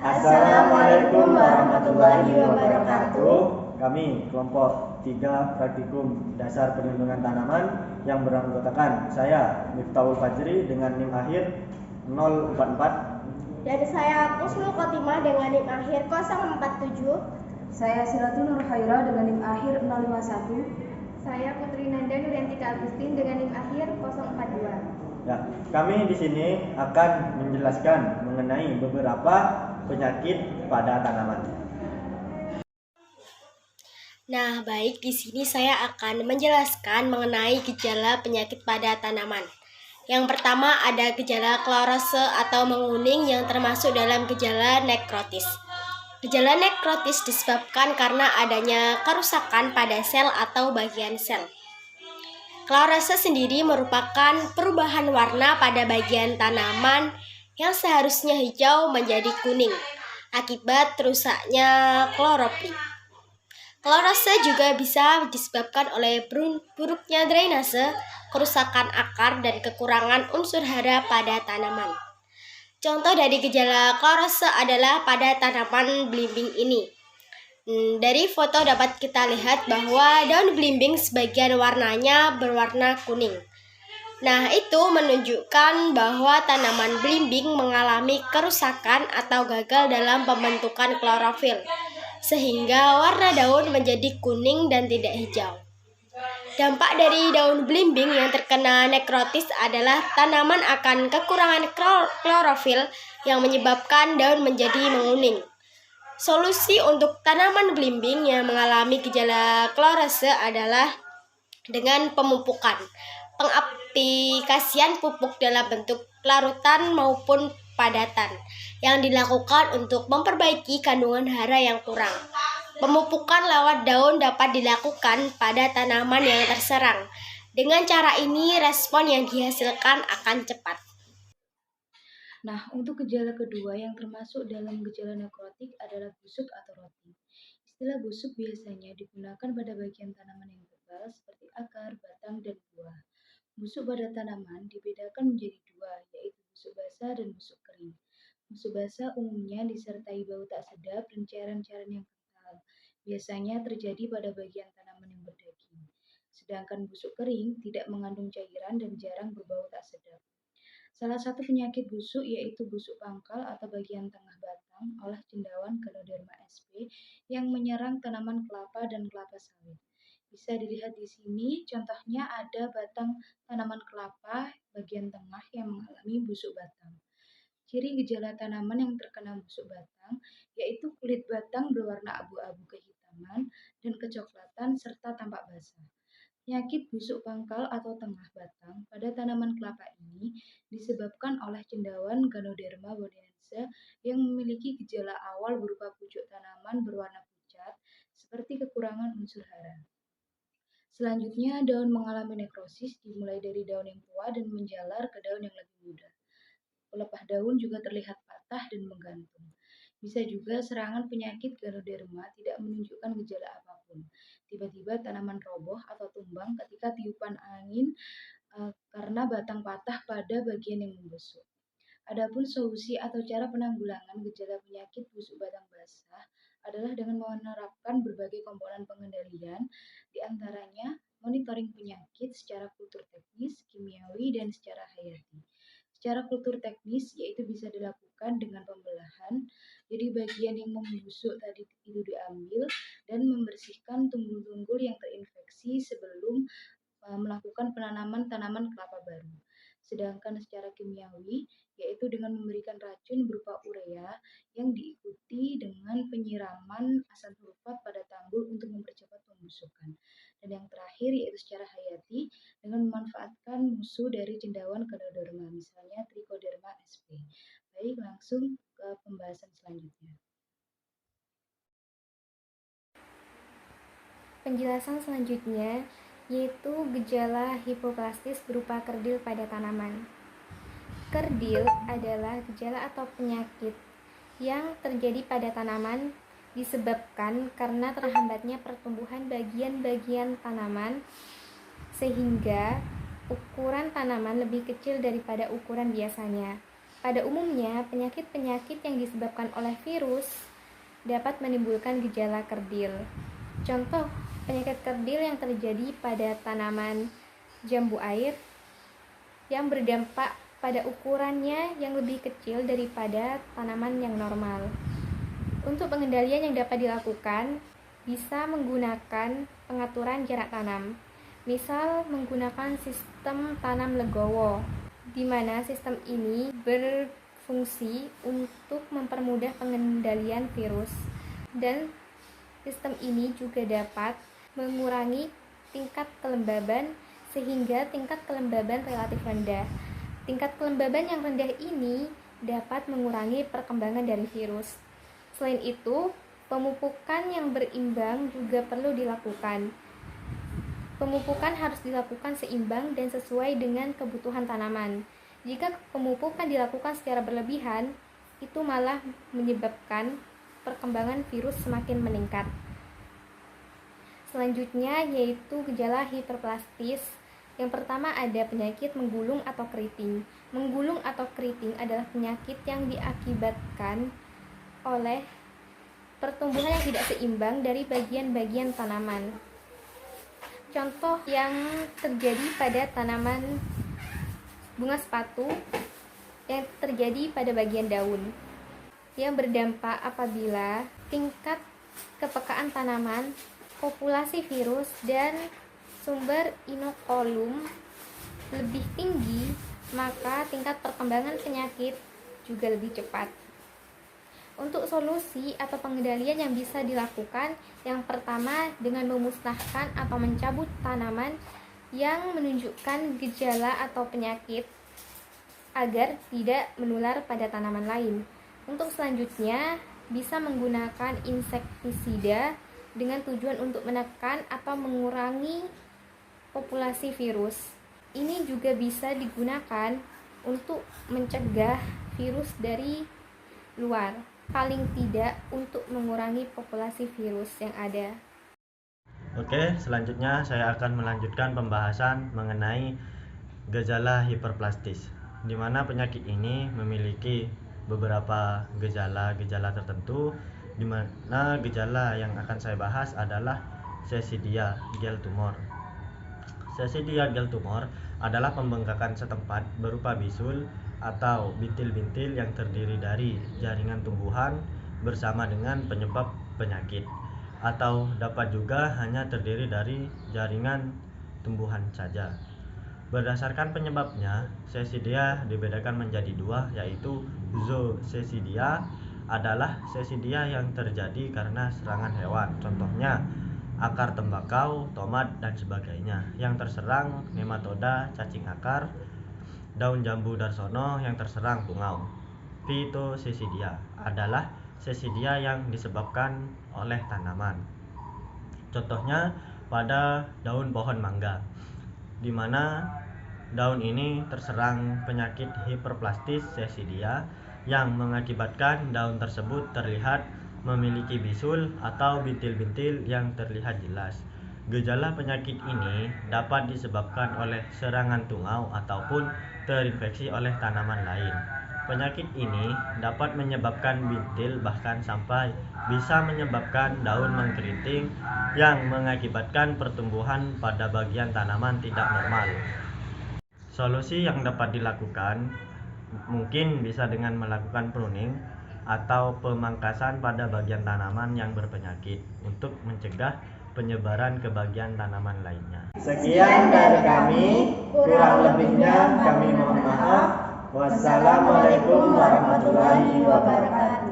Assalamualaikum warahmatullahi wabarakatuh. Kami kelompok 3 Praktikum Dasar Perlindungan Tanaman yang beranggotakan saya Miftahul Fajri dengan NIM akhir 044. Dan saya Kusnul Khotimah dengan NIM akhir 047. Saya Siratul Nur Haira dengan NIM akhir 051. Saya Putri Nanda Nuryantika Agustin dengan NIM akhir 042. Ya, kami di sini akan menjelaskan mengenai beberapa penyakit pada tanaman. Nah, baik, di sini saya akan menjelaskan mengenai gejala penyakit pada tanaman. Yang pertama ada gejala klarose atau menguning yang termasuk dalam gejala nekrotis. Gejala nekrotis disebabkan karena adanya kerusakan pada sel atau bagian sel. Klarose sendiri merupakan perubahan warna pada bagian tanaman yang seharusnya hijau menjadi kuning akibat rusaknya klorofil. Klarose juga bisa disebabkan oleh buruknya drainase, kerusakan akar, dan kekurangan unsur hara pada tanaman. Contoh dari gejala klarose adalah pada tanaman belimbing ini. Dari foto dapat kita lihat bahwa daun belimbing sebagian warnanya berwarna kuning. Nah, itu menunjukkan bahwa tanaman belimbing mengalami kerusakan atau gagal dalam pembentukan klorofil, sehingga warna daun menjadi kuning dan tidak hijau. Dampak dari daun belimbing yang terkena nekrotis adalah tanaman akan kekurangan klorofil yang menyebabkan daun menjadi menguning. Solusi untuk tanaman belimbing yang mengalami gejala klarose adalah dengan pemupukan, pengaplikasian pupuk dalam bentuk larutan maupun padatan yang dilakukan untuk memperbaiki kandungan hara yang kurang. Pemupukan lewat daun dapat dilakukan pada tanaman yang terserang. Dengan cara ini, respon yang dihasilkan akan cepat. Nah, untuk gejala kedua yang termasuk dalam gejala nekrotik adalah busuk atau rotting. Istilah busuk biasanya digunakan pada bagian tanaman yang tebal seperti akar, batang, dan buah. Busuk pada tanaman dibedakan menjadi dua, yaitu busuk basah dan busuk kering. Busuk basah umumnya disertai bau tak sedap dan cairan-cairan yang kental. Biasanya terjadi pada bagian tanaman yang berdaging. Sedangkan busuk kering tidak mengandung cairan dan jarang berbau tak sedap. Salah satu penyakit busuk yaitu busuk pangkal atau bagian tengah batang oleh cendawan Ganoderma sp yang menyerang tanaman kelapa dan kelapa sawit. Bisa dilihat di sini, contohnya ada batang tanaman kelapa bagian tengah yang mengalami busuk batang. Ciri gejala tanaman yang terkena busuk batang yaitu kulit batang berwarna abu-abu kehitaman dan kecoklatan serta tampak basah. Penyakit busuk pangkal atau tengah batang pada tanaman kelapa ini disebabkan oleh cendawan Ganoderma bodinense yang memiliki gejala awal berupa pucuk tanaman berwarna pucat seperti kekurangan unsur hara. Selanjutnya, daun mengalami nekrosis dimulai dari daun yang tua dan menjalar ke daun yang lebih muda. Pelepah daun juga terlihat patah dan menggantung. Bisa juga serangan penyakit Ganoderma tidak menunjukkan gejala apapun. Tiba-tiba tanaman roboh atau tumbang ketika tiupan angin karena batang patah pada bagian yang membusuk. Adapun solusi atau cara penanggulangan gejala penyakit busuk batang basah adalah dengan menerapkan berbagai komponen pengendalian, di antaranya monitoring penyakit secara kultur teknis, kimiawi, dan secara hayati. Secara kultur teknis yaitu bisa dilakukan dengan pembelahan, jadi bagian yang membusuk tadi itu diambil dan membersihkan tunggul-tunggul yang terinfeksi sebelum melakukan penanaman tanaman kelapa baru. Sedangkan secara kimiawi yaitu dengan memberikan racun berupa urea yang diikuti dengan penyiraman asam sulfat pada tanggul untuk mempercepat pembusukan. Dan yang terakhir yaitu secara hayati dengan memanfaatkan musuh dari cendawan Ganoderma, misalnya Trichoderma sp. Baik, langsung ke pembahasan selanjutnya. Penjelasan selanjutnya yaitu gejala hipoplastis berupa kerdil pada tanaman. Kerdil adalah gejala atau penyakit yang terjadi pada tanaman disebabkan karena terhambatnya pertumbuhan bagian-bagian tanaman sehingga ukuran tanaman lebih kecil daripada ukuran biasanya. Pada umumnya, penyakit-penyakit yang disebabkan oleh virus dapat menimbulkan gejala kerdil. Contoh penyakit kerdil yang terjadi pada tanaman jambu air yang berdampak pada ukurannya yang lebih kecil daripada tanaman yang normal. Untuk pengendalian yang dapat dilakukan, bisa menggunakan pengaturan jarak tanam. Misal menggunakan sistem tanam legowo, di mana sistem ini berfungsi untuk mempermudah pengendalian virus, dan sistem ini juga dapat mengurangi tingkat kelembaban sehingga tingkat kelembaban relatif rendah. Tingkat kelembaban yang rendah ini dapat mengurangi perkembangan dari virus. Selain itu, pemupukan yang berimbang juga perlu dilakukan. Pemupukan harus dilakukan seimbang dan sesuai dengan kebutuhan tanaman. Jika pemupukan dilakukan secara berlebihan, itu malah menyebabkan perkembangan virus semakin meningkat. Selanjutnya yaitu gejala hiperplastis. Yang pertama ada penyakit menggulung atau keriting. Menggulung atau keriting adalah penyakit yang diakibatkan oleh pertumbuhan yang tidak seimbang dari bagian-bagian tanaman. Contoh yang terjadi pada tanaman bunga sepatu yang terjadi pada bagian daun, yang berdampak apabila tingkat kepekaan tanaman, populasi virus, dan sumber inokulum lebih tinggi, maka tingkat perkembangan penyakit juga lebih cepat. Untuk solusi atau pengendalian yang bisa dilakukan, yang pertama dengan memusnahkan atau mencabut tanaman yang menunjukkan gejala atau penyakit agar tidak menular pada tanaman lain. Untuk selanjutnya, bisa menggunakan insektisida dengan tujuan untuk menekan atau mengurangi populasi virus. Ini juga bisa digunakan untuk mencegah virus dari luar, paling tidak untuk mengurangi populasi virus yang ada. Oke, selanjutnya saya akan melanjutkan pembahasan mengenai gejala hiperplastis, di mana penyakit ini memiliki beberapa gejala-gejala tertentu, di mana gejala yang akan saya bahas adalah Coccidia gel tumor. Coccidia gel tumor adalah pembengkakan setempat berupa bisul atau bintil-bintil yang terdiri dari jaringan tumbuhan bersama dengan penyebab penyakit, atau dapat juga hanya terdiri dari jaringan tumbuhan saja. Berdasarkan penyebabnya, Coccidia dibedakan menjadi dua, yaitu Zoococcidia adalah Coccidia yang terjadi karena serangan hewan, contohnya akar tembakau, tomat, dan sebagainya, yang terserang nematoda cacing akar, daun jambu darsono yang terserang tungau. Phytococcidia adalah Coccidia yang disebabkan oleh tanaman. Contohnya pada daun pohon mangga, di mana daun ini terserang penyakit hiperplastis Coccidia yang mengakibatkan daun tersebut terlihat memiliki bisul atau bintil-bintil yang terlihat jelas. Gejala penyakit ini dapat disebabkan oleh serangan tungau ataupun terinfeksi oleh tanaman lain. Penyakit ini dapat menyebabkan bintil, bahkan sampai bisa menyebabkan daun mengkeriting yang mengakibatkan pertumbuhan pada bagian tanaman tidak normal. Solusi yang dapat dilakukan mungkin bisa dengan melakukan pruning atau pemangkasan pada bagian tanaman yang berpenyakit untuk mencegah penyebaran ke bagian tanaman lainnya. Sekian dari kami, kurang lebihnya kami mohon maaf. Wassalamualaikum warahmatullahi wabarakatuh.